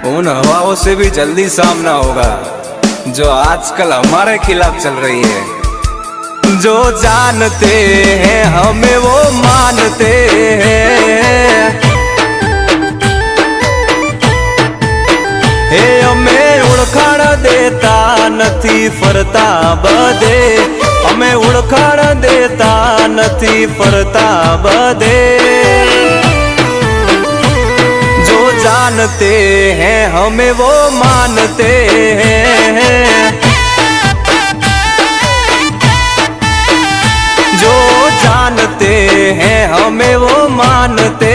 उन हवाओं से भी जल्दी सामना होगा जो आजकल हमारे खिलाफ चल रही है। जो जानते हैं हमें वो मानते हैं, हे हमें ओळखाण देता નથી ફરતા બધે, हमें ओळखाण देता નથી फरता બધે। जो जानते हैं हमें वो मानते हैं, जो जानते हैं हमें वो मानते